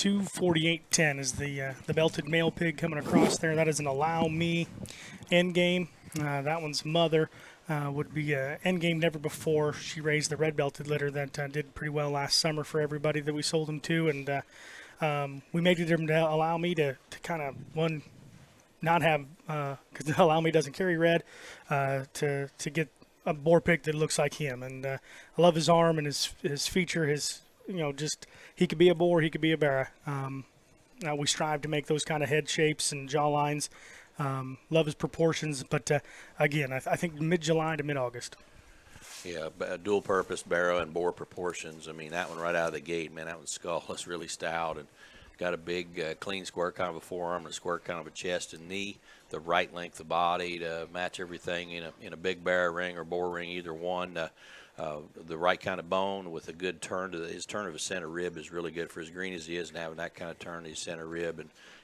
248.10 is the belted male pig coming across there. That is an Allow Me end game. That one's mother would be end game never before. She raised the red belted litter that did pretty well last summer for everybody that we sold them to, and we made it them to Allow Me to kind of not have because Allow Me doesn't carry red to get a boar pig that looks like him, and I love his arm and his feature, just he could be a boar, he could be a bear. We strive to make those kind of head shapes and jaw lines. Love his proportions, but again, I think mid-July to mid-August. Yeah, dual-purpose barrow and boar proportions. I mean, that one right out of the gate, man, that one's skull is really stout and got a big, clean square kind of a forearm and a square kind of a chest and knee. The right length of body to match everything in a big bear ring or boar ring, either one. The right kind of bone with a good turn to his turn of his center rib is really good for as green as he is, and having that kind of turn to his center rib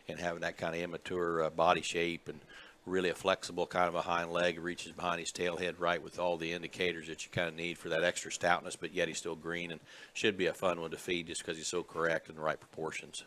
and having that kind of immature body shape and really a flexible kind of a hind leg, reaches behind his tail head right with all the indicators that you kind of need for that extra stoutness, but yet he's still green and should be a fun one to feed just because he's so correct in the right proportions.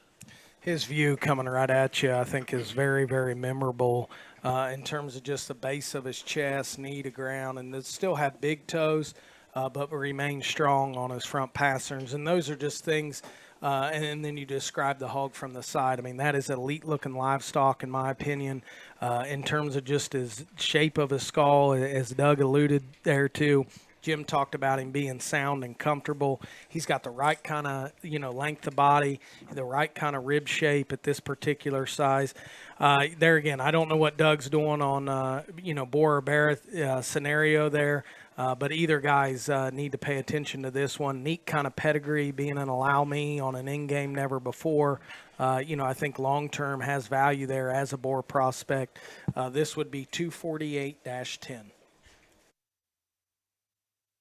His view coming right at you, I think, is very, very memorable in terms of just the base of his chest, knee to ground, and they still have big toes, but remain strong on his front pasterns. And those are just things, and then you describe the hog from the side. I mean, that is elite-looking livestock, in my opinion, in terms of just his shape of his skull, as Doug alluded there to. Jim talked about him being sound and comfortable. He's got the right kind of, length of body, the right kind of rib shape at this particular size. There again, I don't know what Doug's doing on, boar or bear scenario there, but either guys need to pay attention to this one. Neat kind of pedigree, being an Allow Me on an in-game never before. I think long-term has value there as a boar prospect. This would be 248-10.